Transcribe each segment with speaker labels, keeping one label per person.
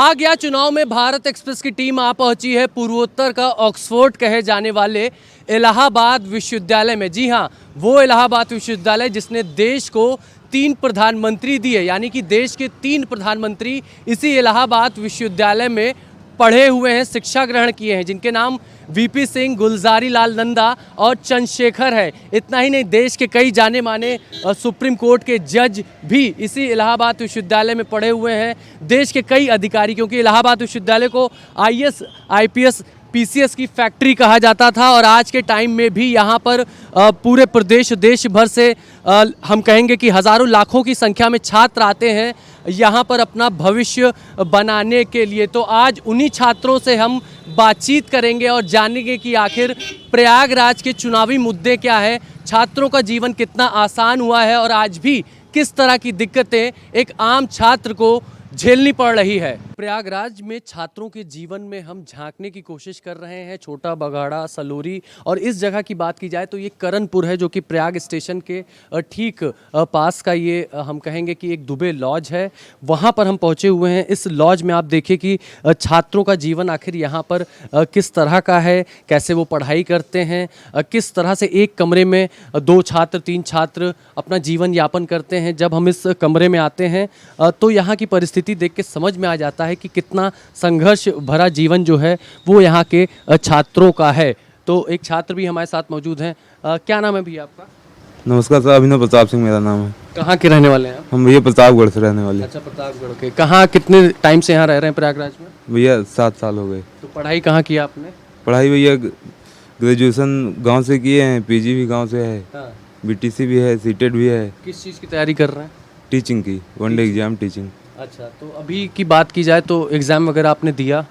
Speaker 1: आ गया चुनाव में भारत एक्सप्रेस की टीम आ पहुंची है पूर्वोत्तर का ऑक्सफोर्ड कहे जाने वाले इलाहाबाद विश्वविद्यालय में। जी हाँ, वो इलाहाबाद विश्वविद्यालय जिसने देश को 3 प्रधानमंत्री दिए, यानी कि देश के 3 प्रधानमंत्री इसी इलाहाबाद विश्वविद्यालय में पढ़े हुए हैं, शिक्षा ग्रहण किए हैं, जिनके नाम वीपी सिंह, गुलजारी लाल नंदा और चंद्रशेखर है। इतना ही नहीं, देश के कई जाने माने सुप्रीम कोर्ट के जज भी इसी इलाहाबाद विश्वविद्यालय में पढ़े हुए हैं। देश के कई अधिकारी, क्योंकि इलाहाबाद विश्वविद्यालय को आईएएस, आईपीएस, पीसीएस की फैक्ट्री कहा जाता था और आज के टाइम में भी यहाँ पर पूरे प्रदेश, देश भर से हम कहेंगे कि हज़ारों लाखों की संख्या में छात्र आते हैं यहाँ पर अपना भविष्य बनाने के लिए। तो आज उन्हीं छात्रों से हम बातचीत करेंगे और जानेंगे कि आखिर प्रयागराज के चुनावी मुद्दे क्या है, छात्रों का जीवन कितना आसान हुआ है और आज भी किस तरह की दिक्कतें एक आम छात्र को झेलनी पड़ रही है। प्रयागराज में छात्रों के जीवन में हम झांकने की कोशिश कर रहे हैं। छोटा बगाड़ा, सलोरी और इस जगह की बात की जाए तो ये करणपुर है, जो कि प्रयाग स्टेशन के ठीक पास का ये हम कहेंगे कि एक दुबे लॉज है। वहाँ पर हम पहुँचे हुए हैं। इस लॉज में आप देखिए कि छात्रों का जीवन आखिर यहाँ पर किस तरह का है, कैसे वो पढ़ाई करते हैं, किस तरह से एक कमरे में 2 छात्र 3 छात्र अपना जीवन यापन करते हैं। जब हम इस कमरे में आते हैं तो यहाँ की परिस्थिति देख के समझ में आ जाता है कि कितना संघर्ष भरा जीवन जो है वो यहाँ के छात्रों का है। तो एक छात्र भी हमारे साथ मौजूद हैं। क्या नाम है भैया आपका?
Speaker 2: नमस्कार सर, अभिनव प्रताप सिंह मेरा नाम है।
Speaker 1: कहाँ के रहने वाले हैं आप?
Speaker 2: हम भैया प्रतापगढ़ से रहने वाले।
Speaker 1: अच्छा, प्रतापगढ़ के। कहाँ, कितने टाइम से यहाँ रह रहे हैं प्रयागराज में?
Speaker 2: भैया 7 साल हो गए।
Speaker 1: तो पढ़ाई कहाँ किया आपने?
Speaker 2: पढ़ाई भैया ग्रेजुएशन गांव से किए हैं, पीजी भी गांव से है।
Speaker 1: हाँ।
Speaker 2: बीटीसी भी है, सीटेट भी है।
Speaker 1: किस चीज़ की तैयारी कर रहे हैं?
Speaker 2: टीचिंग की, वनडे एग्जाम टीचिंग।
Speaker 1: अच्छा, तो अभी की बात की जाए तो एग्ज़ाम वगैरह आपने दिया?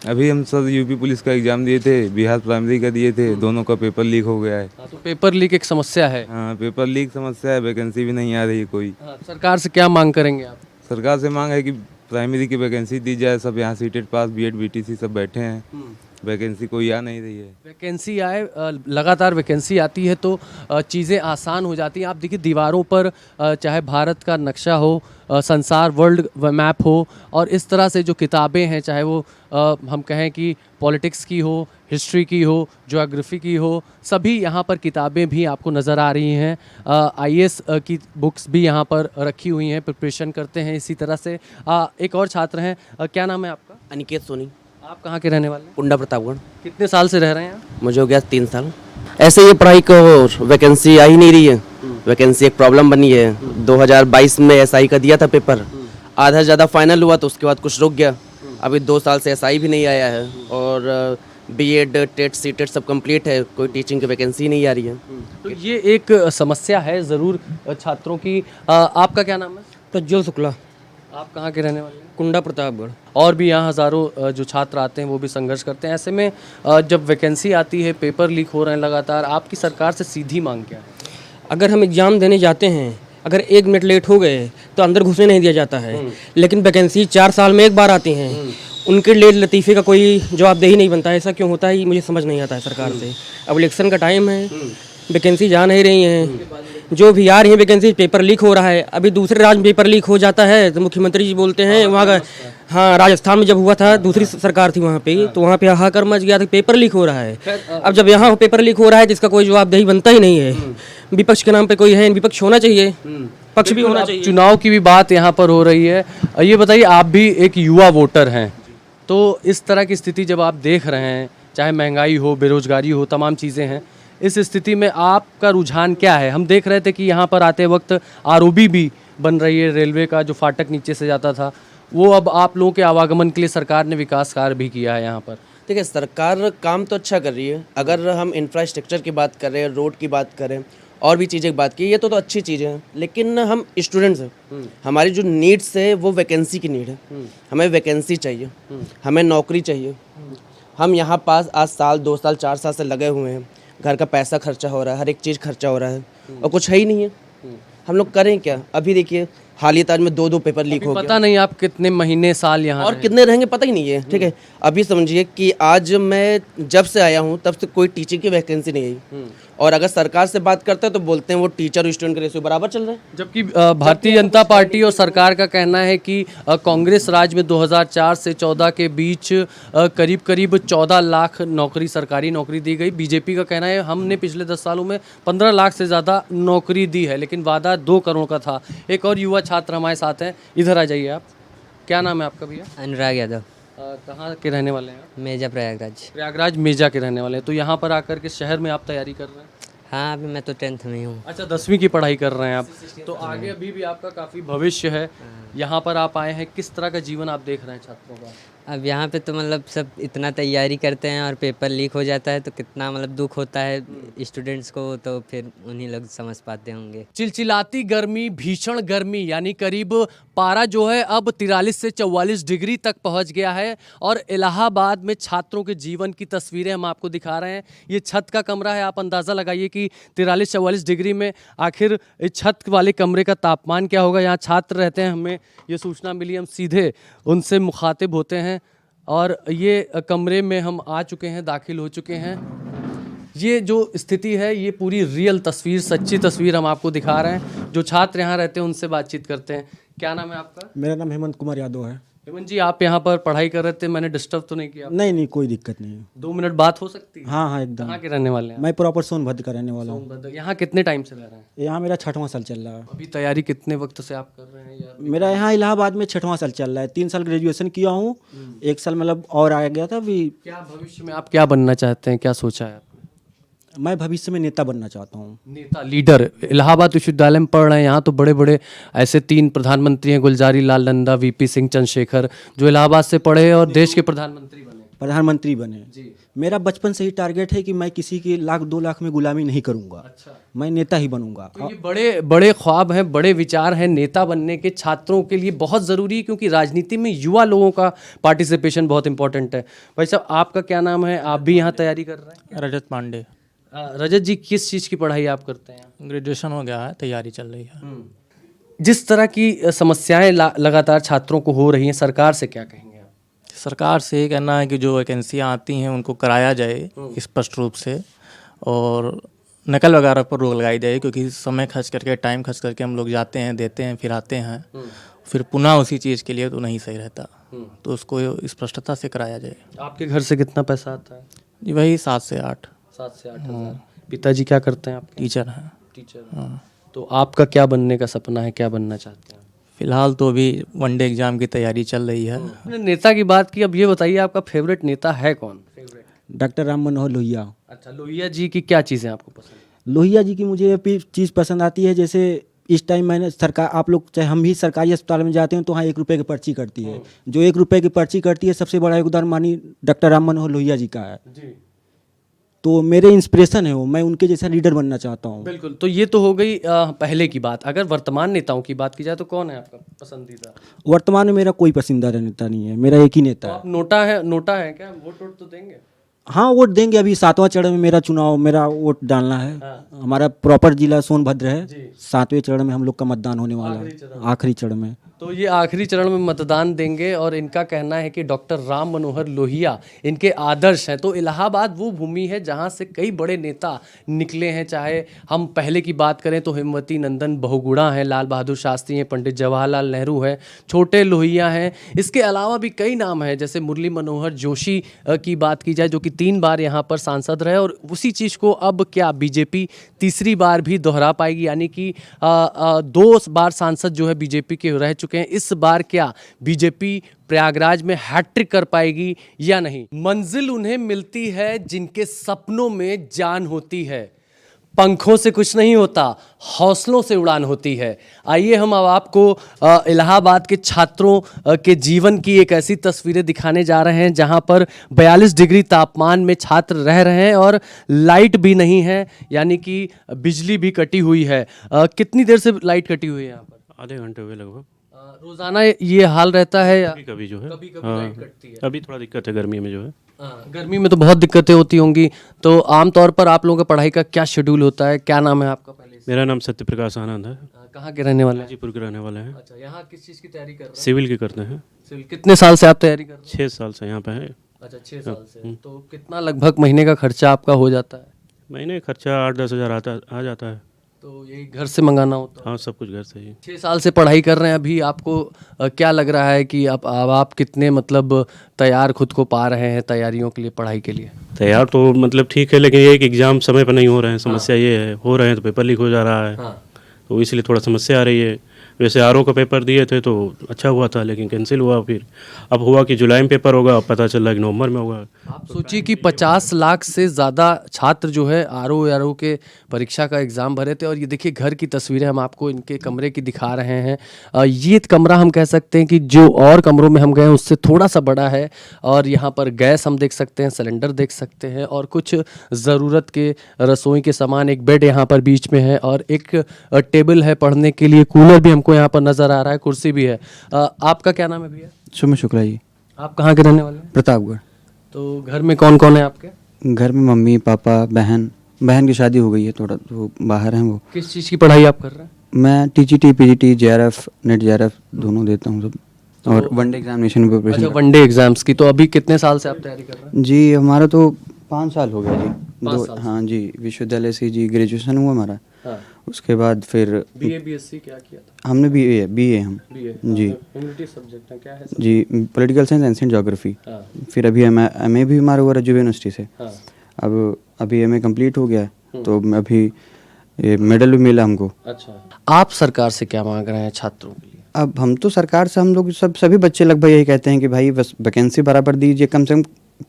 Speaker 2: अभी हम सर यूपी पुलिस का एग्जाम दिए थे, बिहार प्राइमरी का दिए थे, दोनों का पेपर लीक हो गया है।
Speaker 1: हाँ, तो पेपर लीक एक समस्या है।
Speaker 2: हाँ, पेपर लीक समस्या है, वैकेंसी भी नहीं आ रही है कोई।
Speaker 1: हाँ, सरकार से क्या मांग करेंगे आप?
Speaker 2: सरकार से मांग है कि प्राइमरी की वैकेंसी दी जाए। सब यहाँ सीटेट पास, बीएड बीटीसी सब बैठे हैं, वैकेंसी कोई आ नहीं रही है।
Speaker 1: वैकेंसी आए, लगातार वैकेंसी आती है तो चीज़ें आसान हो जाती हैं। आप देखिए दीवारों पर चाहे भारत का नक्शा हो, संसार वर्ल्ड मैप हो, और इस तरह से जो किताबें हैं, चाहे वो हम कहें कि पॉलिटिक्स की हो, हिस्ट्री की हो, ज्योग्राफी की हो, सभी यहाँ पर किताबें भी आपको नज़र आ रही हैं। आईएएस की बुक्स भी यहाँ पर रखी हुई हैं, प्रिपरेशन करते हैं इसी तरह से। एक और छात्र हैं, क्या नाम है आपका?
Speaker 3: अनिकेत सोनी।
Speaker 1: आप कहाँ के रहने वाले हैं?
Speaker 3: कुंडा प्रतापगढ़।
Speaker 1: कितने साल से रह रहे हैं आप?
Speaker 3: मुझे हो गया 3 साल। ऐसे ये पढ़ाई को वैकेंसी आ ही नहीं रही है। वैकेंसी एक प्रॉब्लम बनी है। 2022 में एसआई का दिया था पेपर, आधा से ज़्यादा फाइनल हुआ तो उसके बाद कुछ रुक गया। अभी 2 साल से एसआई भी नहीं आया है और बीएड, टेट, सीटेट सब कंप्लीट है, कोई टीचिंग की वैकेंसी नहीं आ रही है।
Speaker 1: तो ये एक समस्या है ज़रूर छात्रों की। आपका क्या नाम है?
Speaker 4: प्रज्वल शुक्ला।
Speaker 1: आप कहाँ के रहने वाले हैं?
Speaker 4: कुंडा प्रतापगढ़।
Speaker 1: और भी यहाँ हज़ारों जो छात्र आते हैं वो भी संघर्ष करते हैं। ऐसे में जब वैकेंसी आती है, पेपर लीक हो रहे हैं लगातार, आपकी सरकार से सीधी मांग क्या है?
Speaker 4: अगर हम एग्ज़ाम देने जाते हैं, अगर 1 मिनट लेट हो गए तो अंदर घुसने नहीं दिया जाता है, लेकिन वैकेंसी 4 साल में एक बार आती हैं। उनके लिए लतीफ़े का कोई जवाबदेही नहीं बनता है। ऐसा क्यों होता है ये मुझे समझ नहीं आता है सरकार से। अब इलेक्शन का टाइम है, वैकेंसी जा नहीं रही हैं, जो भी आ रही है वैकेंसी, पेपर लीक हो रहा है। अभी दूसरे राज्य में पेपर लीक हो जाता है तो मुख्यमंत्री जी बोलते हैं वहाँ का। हाँ, राजस्थान में जब हुआ था, दूसरी सरकार थी वहाँ पे, तो वहाँ पे हाहाकार मच गया था, पेपर लीक हो रहा है। अब जब यहाँ पेपर लीक हो रहा है जिसका कोई जवाबदेही बनता ही नहीं है, विपक्ष के नाम पे कोई है, विपक्ष होना चाहिए, पक्ष भी होना चाहिए।
Speaker 1: चुनाव की भी बात यहाँ पर हो रही है। ये बताइए, आप भी एक युवा वोटर हैं, तो इस तरह की स्थिति जब आप देख रहे हैं, चाहे महंगाई हो, बेरोजगारी हो, तमाम चीज़ें हैं, इस स्थिति में आपका रुझान क्या है? हम देख रहे थे कि यहाँ पर आते वक्त आरओबी भी बन रही है, रेलवे का जो फाटक नीचे से जाता था वो अब आप लोगों के आवागमन के लिए सरकार ने विकास कार्य भी किया है यहाँ पर।
Speaker 3: देखिए, सरकार काम तो अच्छा कर रही है। अगर हम इंफ्रास्ट्रक्चर की बात करें, रोड की बात करें, और भी चीज़ें की बात की, ये तो अच्छी चीज़ें हैं, लेकिन हम स्टूडेंट्स हैं, हमारी जो नीड्स है वो वैकेंसी की नीड है। हमें वैकेंसी चाहिए, हमें नौकरी चाहिए। हम यहाँ पास आज साल 2 साल 4 साल से लगे हुए हैं, घर का पैसा खर्चा हो रहा है, हर एक चीज़ खर्चा हो रहा है और कुछ है ही नहीं है। हम लोग करें क्या? अभी देखिए हालिया ताज में 2 पेपर लीक हो गए।
Speaker 1: पता नहीं आप कितने महीने साल यहाँ
Speaker 3: और कितने रहेंगे पता ही नहीं है। ठीक है, अभी समझिए कि आज मैं जब से आया हूँ तब से कोई टीचिंग की वैकेंसी नहीं आई और अगर सरकार से बात करते हैं तो बोलते हैं वो टीचर और स्टूडेंट के रेशियो बराबर चल रहे हैं।
Speaker 1: जबकि भारतीय जनता पार्टी और सरकार का कहना है कि कांग्रेस राज में 2004 से 14 के बीच करीब करीब 14 लाख नौकरी, सरकारी नौकरी दी गई। बीजेपी का कहना है हमने पिछले 10 सालों में 15 लाख से ज़्यादा नौकरी दी है, लेकिन वादा 2 करोड़ का था। एक और युवा छात्र हमारे साथ हैं, इधर आ जाइए आप। क्या नाम है आपका भैया?
Speaker 5: अनुराग यादव,
Speaker 1: कहाँ के रहने वाले हैं आप?
Speaker 5: मेजा प्रयागराज।
Speaker 1: प्रयागराज मेजा के रहने वाले हैं। तो यहाँ पर आकर के शहर में आप तैयारी कर रहे हैं?
Speaker 5: हाँ, अभी मैं तो 10th में ही हूँ।
Speaker 1: अच्छा, 10वीं की पढ़ाई कर रहे हैं आप। तो आगे अभी भी आपका काफ़ी भविष्य है। यहाँ पर आप आए हैं, किस तरह का जीवन आप देख रहे हैं छात्रों का?
Speaker 5: अब यहाँ पे तो मतलब सब इतना तैयारी करते हैं और पेपर लीक हो जाता है तो कितना मतलब दुख होता है स्टूडेंट्स को, तो फिर उन्हीं लोग समझ पाते होंगे।
Speaker 1: चिलचिलाती गर्मी, भीषण गर्मी, यानी करीब पारा जो है अब 43 से 44 डिग्री तक पहुंच गया है। और इलाहाबाद में छात्रों के जीवन की तस्वीरें हम आपको दिखा रहे हैं। ये छत का कमरा है, आप अंदाज़ा लगाइए कि 43-44 डिग्री में आखिर इस छत वाले कमरे का तापमान क्या होगा। यहाँ छात्र रहते हैं, हमें ये सूचना मिली, हम सीधे उनसे मुखातिब होते हैं। और ये कमरे में हम आ चुके हैं, दाखिल हो चुके हैं। ये जो स्थिति है, ये पूरी रियल तस्वीर, सच्ची तस्वीर हम आपको दिखा रहे हैं। जो छात्र यहाँ रहते हैं उनसे बातचीत करते हैं। क्या नाम है आपका?
Speaker 6: मेरा नाम हेमंत कुमार यादव है।
Speaker 1: हेमंत जी, आप यहाँ पर पढ़ाई कर रहे थे, मैंने डिस्टर्ब तो नहीं किया?
Speaker 6: नहीं नहीं, कोई दिक्कत नहीं है।
Speaker 1: 2 मिनट बात हो सकती है?
Speaker 6: हाँ हाँ, एकदम।
Speaker 1: कहाँ के रहने वाले हैं?
Speaker 6: मैं प्रॉपर सोनभद्र का रहने वाला हूँ।
Speaker 1: सोनभद्र। यहाँ कितने टाइम से रह रहे हैं?
Speaker 6: यहाँ मेरा 6वां साल चल रहा है।
Speaker 1: अभी तैयारी कितने वक्त से आप कर रहे हैं यार?
Speaker 6: मेरा यहाँ इलाहाबाद में 6वां साल चल रहा है। 3 साल ग्रेजुएशन किया हूँ, 1 साल मतलब और आ गया था अभी।
Speaker 1: क्या भविष्य में आप क्या बनना चाहते हैं, क्या सोचा है आपने?
Speaker 6: मैं भविष्य में नेता बनना चाहता हूँ।
Speaker 1: नेता, लीडर। इलाहाबाद विश्वविद्यालय में पढ़ रहे हैं, यहाँ तो बड़े बड़े ऐसे 3 प्रधानमंत्री हैं, गुलजारी लाल नंदा, वीपी सिंह, चंद्रशेखर, जो इलाहाबाद से पढ़े और देश के प्रधानमंत्री बने
Speaker 6: जी। मेरा बचपन से ही टारगेट है कि मैं किसी की 1-2 लाख में गुलामी नहीं करूँगा।
Speaker 1: अच्छा।
Speaker 6: मैं नेता ही बनूंगा।
Speaker 1: तो ये बड़े बड़े ख्वाब हैं, बड़े विचार हैं नेता बनने के। छात्रों के लिए बहुत ज़रूरी है, क्योंकि राजनीति में युवा लोगों का पार्टिसिपेशन बहुत इंपॉर्टेंट है। भाई साहब, आपका क्या नाम है? आप भी यहाँ तैयारी कर रहे हैं?
Speaker 7: रजत पांडे।
Speaker 1: रजत जी, किस चीज़ की पढ़ाई आप करते हैं?
Speaker 7: ग्रेजुएशन हो गया है, तैयारी चल रही है।
Speaker 1: जिस तरह की समस्याएं लगातार छात्रों को हो रही हैं, सरकार से क्या कहेंगे आप?
Speaker 7: सरकार से ये कहना है कि जो वैकेंसियाँ आती हैं उनको कराया जाए स्पष्ट रूप से, और नकल वगैरह पर रोक लगाई जाए, क्योंकि समय खर्च करके, टाइम खर्च करके हम लोग जाते हैं, देते हैं, फिर आते हैं, फिर पुनः उसी चीज़ के लिए तो नहीं सही रहता। तो उसको स्पष्टता से कराया जाए।
Speaker 1: आपके घर से कितना पैसा आता है?
Speaker 7: जी वही 7 से 8।
Speaker 1: 7 से 8 हज़ार। पिताजी क्या करते हैं आपके?
Speaker 7: टीचर हैं।
Speaker 1: टीचर। हाँ। तो आपका क्या बनने का सपना है, क्या बनना चाहते हैं?
Speaker 7: फिलहाल तो अभी वनडे एग्जाम की तैयारी चल रही है।
Speaker 1: आपने नेता की बात की, अब ये बताइए आपका फेवरेट नेता है कौन?
Speaker 6: डॉक्टर राम मनोहर लोहिया।
Speaker 1: अच्छा, लोहिया जी की क्या चीज़ें आपको पसंद है?
Speaker 6: लोहिया जी की मुझे ये चीज़ पसंद आती है, जैसे इस टाइम मैंने सरकार, आप लोग चाहे हम भी सरकारी अस्पताल में जाते हैं तो वहाँ 1 रुपये की पर्ची कटती है। जो 1 रुपये की पर्ची कटती है, सबसे बड़ा योगदान मानी डॉक्टर राम मनोहर लोहिया जी का है।
Speaker 1: जी।
Speaker 6: तो मेरे इंस्पिरेशन है वो, मैं उनके जैसा लीडर बनना चाहता हूँ।
Speaker 1: बिल्कुल। तो ये तो हो गई पहले की बात। अगर वर्तमान नेताओं की बात की जाए तो कौन है आपका पसंदीदा?
Speaker 6: वर्तमान में मेरा कोई पसंदीदा नेता नहीं है, मेरा एक ही नेता
Speaker 1: तो
Speaker 6: है।
Speaker 1: आप नोटा है क्या? वोट तो देंगे?
Speaker 6: हाँ, वोट देंगे। अभी 7वां चरण में मेरा चुनाव, मेरा वोट डालना है। हमारा प्रॉपर जिला सोनभद्र है। 7वें चरण में हम लोग का मतदान होने वाला है, आखिरी चरण में।
Speaker 1: तो ये आखिरी चरण में मतदान देंगे, और इनका कहना है कि डॉक्टर राम मनोहर लोहिया इनके आदर्श हैं। तो इलाहाबाद वो भूमि है जहाँ से कई बड़े नेता निकले हैं। चाहे हम पहले की बात करें तो हेमवती नंदन बहुगुणा हैं, लाल बहादुर शास्त्री हैं, पंडित जवाहरलाल नेहरू हैं, छोटे लोहिया हैं। इसके अलावा भी कई नाम हैं, जैसे मुरली मनोहर जोशी की बात की जाए, जो कि 3 बार यहाँ पर सांसद रहे, और उसी चीज़ को अब क्या बीजेपी तीसरी बार भी दोहरा पाएगी, यानी कि 2 बार सांसद जो है बीजेपी के रह चुके हैं। इस बार क्या बीजेपी प्रयागराज में हैट्रिक कर पाएगी या नहीं? मंजिल उन्हें मिलती है जिनके सपनों में जान होती है। पंखों से कुछ नहीं होता, हौसलों से उड़ान होती है। आइए हम अब आपको इलाहाबाद के छात्रों के जीवन की एक ऐसी तस्वीरें दिखाने जा रहे हैं जहां पर 42 डिग्री तापमान में छात्र रह रहे हैं और लाइट भी नहीं है, यानी कि बिजली भी कटी हुई है। कितनी देर से लाइट कटी हुई है यहाँ पर?
Speaker 8: आधे घंटे हुए लगभग।
Speaker 1: रोजाना ये हाल रहता है या
Speaker 8: कभी कभी जो है,
Speaker 1: कभी
Speaker 8: हाँ,
Speaker 1: लाइट कटती है?
Speaker 8: अभी थोड़ा दिक्कत है गर्मी में जो है।
Speaker 1: गर्मी में तो बहुत दिक्कतें होती होंगी। तो आमतौर पर आप लोगों का पढ़ाई का क्या शेड्यूल होता है? क्या नाम है आपका पहले से?
Speaker 8: मेरा नाम सत्य प्रकाश आनंद है।
Speaker 1: कहाँ के रहने वाले हैं?
Speaker 8: गाजीपुर के रहने वाले हैं।
Speaker 1: अच्छा, यहाँ किस चीज़ की तैयारी कर रहे हैं?
Speaker 8: सिविल की करते हैं।
Speaker 1: सिविल। कितने साल से आप तैयारी कर रहे हैं?
Speaker 8: 6 साल से यहाँ पे है।
Speaker 1: अच्छा, 6 साल से। तो कितना लगभग महीने का खर्चा आपका हो जाता है?
Speaker 8: महीने का खर्चा 8-10 हज़ार आ जाता है।
Speaker 1: तो यही घर से मंगाना होता है।
Speaker 8: हाँ, सब कुछ घर से ही।
Speaker 1: 6 साल से पढ़ाई कर रहे हैं, अभी आपको क्या लग रहा है कि अब आप कितने मतलब तैयार खुद को पा रहे हैं तैयारियों के लिए, पढ़ाई के लिए?
Speaker 8: तैयार तो मतलब ठीक है, लेकिन ये है कि एग्ज़ाम समय पर नहीं हो रहे हैं। समस्या ये है, हो रहे हैं तो पेपर लीक हो जा रहा है। तो इसलिए थोड़ा समस्या आ रही है। वैसे आरओ का पेपर दिए थे तो अच्छा हुआ था, लेकिन कैंसिल हुआ। फिर अब हुआ कि जुलाई में पेपर होगा, अब पता चल रहा है कि नवंबर में होगा।
Speaker 1: आप सोचिए कि 50 लाख से ज़्यादा छात्र जो है आरओ के परीक्षा का एग्ज़ाम भरे थे। और ये देखिए घर की तस्वीरें हम आपको इनके कमरे की दिखा रहे हैं। ये कमरा हम कह सकते हैं कि जो और कमरों में हम गए हैं उससे थोड़ा सा बड़ा है। और यहाँ पर गैस हम देख सकते हैं, सिलेंडर देख सकते हैं और कुछ ज़रूरत के रसोई के सामान, एक बेड यहाँ पर बीच में है और एक टेबल है पढ़ने के लिए, कूलर भी हमको यहाँ पर नज़र आ रहा है, कुर्सी भी है। आपका क्या नाम है भैया?
Speaker 9: सुमित शुक्ला जी,
Speaker 1: आप कहाँ के रहने वाले हैं?
Speaker 9: प्रतापगढ़।
Speaker 1: तो घर में कौन कौन है आपके?
Speaker 9: घर में मम्मी पापा बहन की शादी हो गई है, थोड़ा वो बाहर हैं। वो
Speaker 1: किस चीज़ की पढ़ाई आप कर रहे हैं?
Speaker 9: मैं TGT PGT JRF net JRF दोनों देता हूँ सब, और वनडे एग्जामिनेशन में
Speaker 1: अच्छा,
Speaker 9: प्रिपरेशन।
Speaker 1: वनडे एग्जाम्स की। तो अभी कितने साल से आप तैयारी कर रहे हैं?
Speaker 9: जी हमारा तो 5 साल हो गया जी।
Speaker 1: 5 साल से।
Speaker 9: हाँ जी, विश्वविद्यालय से जी ग्रेजुएशन हुआ हमारा।
Speaker 1: हाँ।
Speaker 9: उसके बाद फिर
Speaker 1: बीए बीएससी क्या किया था?
Speaker 9: हमने बीए हम
Speaker 1: बीए
Speaker 9: जी
Speaker 1: ह्यूमैनिटीज सब्जेक्ट है, क्या है सर?
Speaker 9: जी पॉलिटिकल साइंस एंशिएंट ज्योग्राफी।
Speaker 1: हाँ।
Speaker 9: फिर अभी एमए भी हमारा हुआ राजीव यूनिवर्सिटी से।
Speaker 1: हाँ।
Speaker 9: अब अभी एमए कंप्लीट हो गया है, तो अभी ये मेडल भी मिला हमको।
Speaker 1: अच्छा, आप सरकार से क्या मांग रहे हैं छात्रों के लिए?
Speaker 9: अब हम तो सरकार से, हम लोग सभी बच्चे लगभग यही कहते हैं कि भाई बस वैकेंसी बराबर दीजिए, कम से कम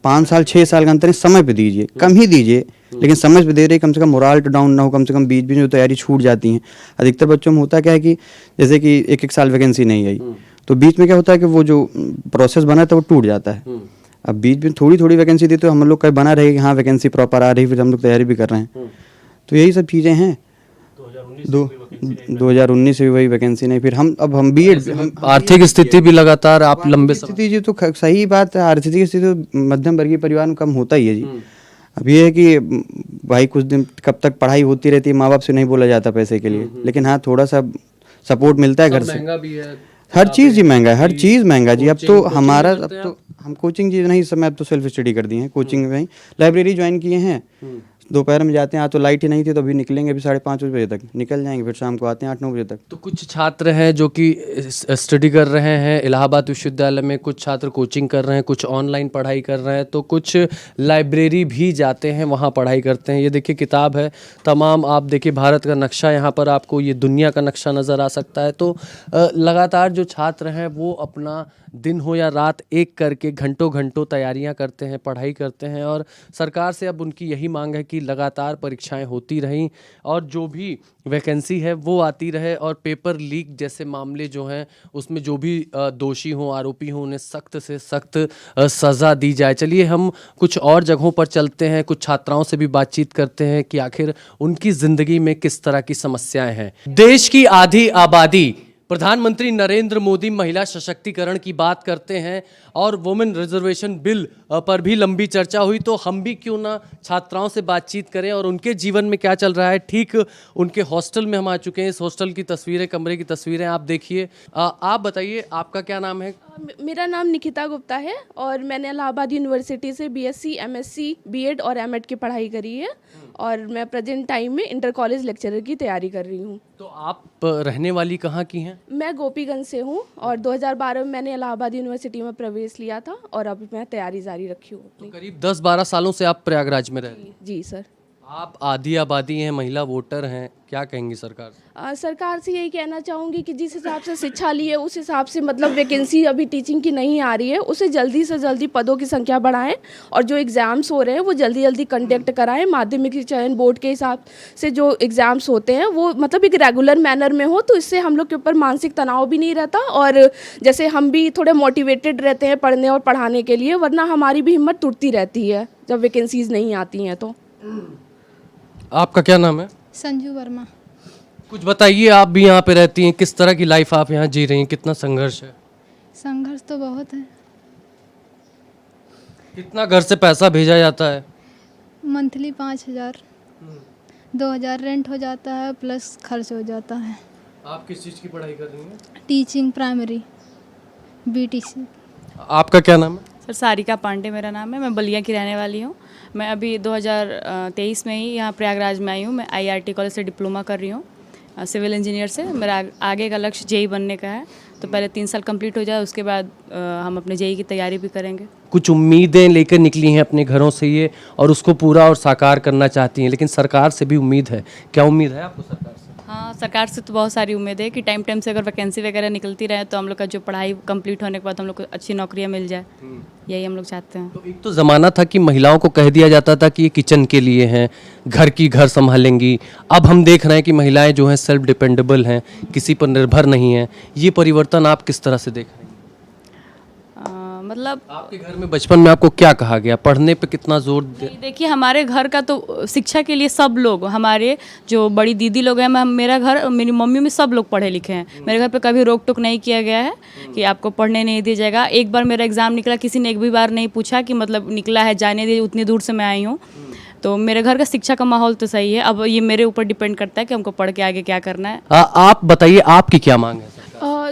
Speaker 9: 5 साल 6 साल का अंतर समय पे दीजिए, कम ही दीजिए लेकिन समय पे दे रही, कम से कम मोराल डाउन ना हो, कम से कम बीच बीच में जो तैयारी छूट जाती हैं। अधिकतर बच्चों में होता क्या है कि जैसे कि एक साल वैकेंसी नहीं आई तो बीच में क्या होता है कि वो जो प्रोसेस बना था वो टूट जाता है। अब बीच में थोड़ी थोड़ी वैकेंसी दी तो हम लोग का बना रहे कि हाँ वैकेंसी प्रॉपर आ रही, फिर हम लोग तैयारी भी कर रहे हैं। तो यही सब चीज़ें हैं। 2019 से भी वही वैकेंसी नहीं। फिर हम बीएड,
Speaker 1: आर्थिक स्थिति भी लगातार आप लंबे समय
Speaker 9: स्थिति जी तो सही बात है, आर्थिक स्थिति तो मध्यम वर्गीय परिवार में कम होता ही है जी। अब ये है कि भाई कुछ दिन कब तक पढ़ाई होती रहती है, माँ बाप से नहीं बोला जाता पैसे के लिए, लेकिन हाँ थोड़ा सा सपोर्ट मिलता है घर से।
Speaker 1: महंगा भी है,
Speaker 9: हर चीज़ जी महंगा है, हर चीज़ महंगा जी। अब तो हमारा, अब तो हम कोचिंग जी नहीं, इस समय अब तो सेल्फ स्टडी कर दिए हैं, कोचिंग में ही लाइब्रेरी ज्वाइन किए हैं। दोपहर में जाते हैं, आज तो लाइट ही नहीं थी तो अभी निकलेंगे, अभी 5:30 बजे तक निकल जाएंगे, फिर शाम को आते हैं 8-9 बजे तक।
Speaker 1: तो कुछ छात्र हैं जो कि स्टडी कर रहे हैं इलाहाबाद विश्वविद्यालय में, कुछ छात्र कोचिंग कर रहे हैं, कुछ ऑनलाइन पढ़ाई कर रहे हैं, तो कुछ लाइब्रेरी भी जाते हैं, वहाँ पढ़ाई करते हैं। ये देखिए किताब है तमाम, आप देखिए भारत का नक्शा, यहाँ पर आपको ये दुनिया का नक्शा नज़र आ सकता है। तो लगातार जो छात्र हैं वो अपना दिन हो या रात एक करके घंटों घंटों तैयारियां करते हैं, पढ़ाई करते हैं। और सरकार से अब उनकी यही मांग है कि लगातार परीक्षाएं होती रहें और जो भी वैकेंसी है वो आती रहे, और पेपर लीक जैसे मामले जो हैं उसमें जो भी दोषी हों, आरोपी हों, उन्हें सख्त से सख्त सज़ा दी जाए। चलिए हम कुछ और जगहों पर चलते हैं, कुछ छात्राओं से भी बातचीत करते हैं कि आखिर उनकी ज़िंदगी में किस तरह की समस्याएं हैं। देश की आधी आबादी, प्रधानमंत्री नरेंद्र मोदी महिला सशक्तिकरण की बात करते हैं और वुमेन रिजर्वेशन बिल पर भी लंबी चर्चा हुई, तो हम भी क्यों ना छात्राओं से बातचीत करें और उनके जीवन में क्या चल रहा है। ठीक उनके हॉस्टल में हम आ चुके हैं, इस हॉस्टल की तस्वीरें, कमरे की तस्वीरें आप देखिए। आप बताइए आपका क्या नाम है?
Speaker 10: मेरा नाम निकिता गुप्ता है और मैंने इलाहाबाद यूनिवर्सिटी से बीएससी, एमएससी, बीएड और एमएड की पढ़ाई करी है और मैं प्रेजेंट टाइम में इंटर कॉलेज लेक्चरर की तैयारी कर रही हूँ।
Speaker 1: तो आप रहने वाली कहाँ की हैं?
Speaker 10: मैं गोपीगंज से हूँ और 2012 में मैंने इलाहाबाद यूनिवर्सिटी में प्रवेश लिया था और अभी मैं तैयारी जारी रखी हूँ अपनी।
Speaker 1: करीब 10-12 सालों से आप प्रयागराज में रह रही हैं।
Speaker 10: जी सर।
Speaker 1: आप आधी आबादी हैं, महिला वोटर हैं, क्या कहेंगी सरकार?
Speaker 10: सरकार से यही कहना चाहूँगी कि जिस हिसाब से शिक्षा ली है उस हिसाब से मतलब वैकेंसी अभी टीचिंग की नहीं आ रही है, उसे जल्दी से जल्दी पदों की संख्या बढ़ाएं और जो एग्ज़ाम्स हो रहे हैं वो जल्दी जल्दी कंडक्ट कराएं। माध्यमिक चयन बोर्ड के हिसाब से जो एग्ज़ाम्स होते हैं वो मतलब एक रेगुलर मैनर में हो, तो इससे हम लोग के ऊपर मानसिक तनाव भी नहीं रहता और जैसे हम भी थोड़े मोटिवेटेड रहते हैं पढ़ने और पढ़ाने के लिए, वरना हमारी भी हिम्मत टूटती रहती है जब वैकेंसीज़ नहीं आती हैं। तो
Speaker 1: आपका क्या नाम है?
Speaker 11: संजू वर्मा।
Speaker 1: कुछ बताइए, आप भी यहाँ पे रहती हैं, किस तरह की लाइफ आप यहाँ जी रही हैं, कितना संघर्ष है?
Speaker 11: संघर्ष तो बहुत है।
Speaker 1: कितना घर से पैसा भेजा जाता है?
Speaker 11: मंथली 5,000, 2,000 रेंट हो जाता है प्लस खर्च हो जाता है।
Speaker 1: आप किस चीज़ की पढ़ाई कर रही हैं?
Speaker 11: Teaching primary BTC.
Speaker 1: आपका क्या नाम है?
Speaker 12: सर सारिका पांडे मेरा नाम है, मैं बलिया की रहने वाली हूँ। मैं अभी 2023 में ही यहाँ प्रयागराज में आई हूँ। मैं IRT कॉलेज से डिप्लोमा कर रही हूँ सिविल इंजीनियर से। मेरा आगे का लक्ष्य JEE बनने का है, तो पहले 3 साल कंप्लीट हो जाए, उसके बाद हम अपने JEE की तैयारी भी करेंगे।
Speaker 1: कुछ उम्मीदें लेकर निकली हैं अपने घरों से ये, और उसको पूरा और साकार करना चाहती हैं, लेकिन सरकार से भी उम्मीद है। क्या उम्मीद है आपको सरकार से?
Speaker 12: हाँ, सरकार से तो बहुत सारी उम्मीद है कि टाइम से अगर वैकेंसी वगैरह निकलती रहे तो हम लोग का जो पढ़ाई कंप्लीट होने के बाद हम लोग को अच्छी नौकरियाँ मिल जाए, यही हम लोग चाहते हैं।
Speaker 1: तो एक तो ज़माना था कि महिलाओं को कह दिया जाता था कि ये किचन के लिए हैं, घर संभालेंगी। अब हम देख रहे हैं कि महिलाएं जो हैं सेल्फ डिपेंडेबल हैं, किसी पर निर्भर नहीं हैं। ये परिवर्तन आप किस तरह से देख रहे हैं?
Speaker 12: मतलब
Speaker 1: आपके घर में बचपन में आपको क्या कहा गया, पढ़ने पे कितना जोर
Speaker 12: देखिए, हमारे घर का तो शिक्षा के लिए सब लोग, हमारे जो बड़ी दीदी लोग हैं, मेरा घर, मेरी मम्मी में सब लोग पढ़े लिखे हैं। मेरे घर पे कभी रोक टोक नहीं किया गया है कि आपको पढ़ने नहीं दिया जाएगा। एक बार मेरा एग्ज़ाम निकला, किसी ने एक भी बार नहीं पूछा कि मतलब निकला है, जाने दीजिए, उतनी दूर से मैं आई हूँ। तो मेरे घर का शिक्षा का माहौल तो सही है। अब ये मेरे ऊपर डिपेंड करता है कि हमको पढ़ के आगे क्या करना है।
Speaker 1: आप बताइए, आपकी क्या मांग है?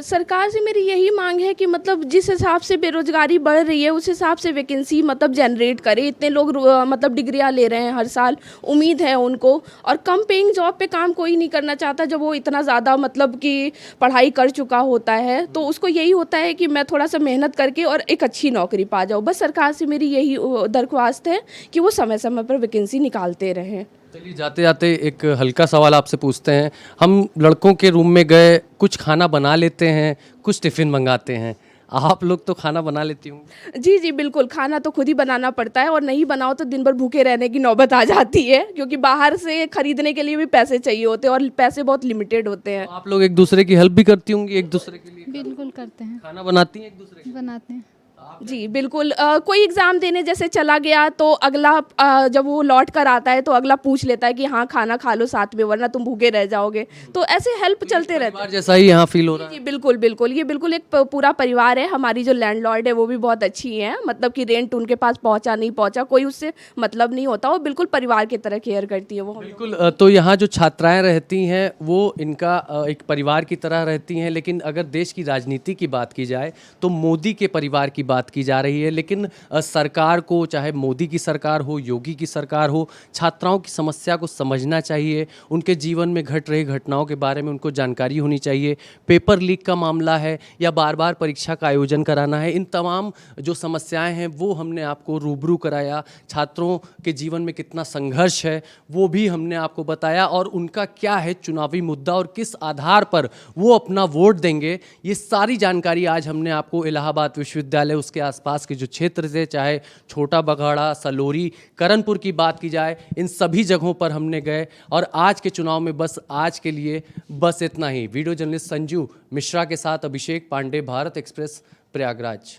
Speaker 10: सरकार से मेरी यही मांग है कि मतलब जिस हिसाब से बेरोजगारी बढ़ रही है उस हिसाब से वैकेंसी मतलब जनरेट करे। इतने लोग मतलब डिग्रियां ले रहे हैं हर साल, उम्मीद है उनको, और कम पेइंग जॉब पे काम कोई नहीं करना चाहता जब वो इतना ज़्यादा मतलब कि पढ़ाई कर चुका होता है। तो उसको यही होता है कि मैं थोड़ा सा मेहनत करके और एक अच्छी नौकरी पा जाऊँ। बस सरकार से मेरी यही दरख्वास्त है कि वो समय समय पर वैकेंसी निकालते रहें।
Speaker 1: चलिए, जाते जाते एक हल्का सवाल आपसे पूछते हैं। हम लड़कों के रूम में गए, कुछ खाना बना लेते हैं, कुछ टिफ़िन मंगाते हैं। आप लोग तो खाना बना लेती होंगी?
Speaker 10: जी जी बिल्कुल, खाना तो खुद ही बनाना पड़ता है, और नहीं बनाओ तो दिन भर भूखे रहने की नौबत आ जाती है, क्योंकि बाहर से खरीदने के लिए भी पैसे चाहिए होते हैं और पैसे बहुत लिमिटेड होते हैं।
Speaker 1: तो आप लोग एक दूसरे की हेल्प भी करती होंगी, एक दूसरे के लिए
Speaker 11: बिल्कुल करते हैं,
Speaker 1: खाना बनाती हैं एक दूसरे के लिए?
Speaker 11: बनाते हैं।
Speaker 10: जी बिल्कुल। कोई एग्ज़ाम देने जैसे चला गया तो अगला जब वो लौट कर आता है तो अगला पूछ लेता है कि हाँ खाना खा लो साथ में, वरना तुम भूखे रह जाओगे। तो ऐसे हेल्प चलते रहते हैं।
Speaker 1: जैसा ही यहाँ फील हो रहा है।
Speaker 10: जी बिल्कुल बिल्कुल, ये बिल्कुल एक पूरा परिवार है। हमारी जो लैंडलॉर्ड है वो भी बहुत अच्छी है, मतलब कि रेंट उनके पास पहुँचा नहीं पहुँचा कोई उससे मतलब नहीं होता, वो बिल्कुल परिवार की तरह केयर करती है वो।
Speaker 1: बिल्कुल। तो यहाँ जो छात्राएं रहती हैं वो इनका एक परिवार की तरह रहती हैं, लेकिन अगर देश की राजनीति की बात की जाए तो मोदी के परिवार की बात की जा रही है। लेकिन सरकार को, चाहे मोदी की सरकार हो, योगी की सरकार हो, छात्राओं की समस्या को समझना चाहिए। उनके जीवन में घट रही घटनाओं के बारे में उनको जानकारी होनी चाहिए। पेपर लीक का मामला है या बार बार परीक्षा का आयोजन कराना है, इन तमाम जो समस्याएं हैं वो हमने आपको रूबरू कराया। छात्रों के जीवन में कितना संघर्ष है वो भी हमने आपको बताया, और उनका क्या है चुनावी मुद्दा और किस आधार पर वो अपना वोट देंगे, ये सारी जानकारी आज हमने आपको इलाहाबाद विश्वविद्यालय, उसके आसपास के जो क्षेत्र से, चाहे छोटा बघाड़ा, सलोरी, करनपुर की बात की जाए, इन सभी जगहों पर हमने गए। और आज के चुनाव में बस आज के लिए बस इतना ही। वीडियो जर्नलिस्ट संजू मिश्रा के साथ अभिषेक पांडे, भारत एक्सप्रेस, प्रयागराज।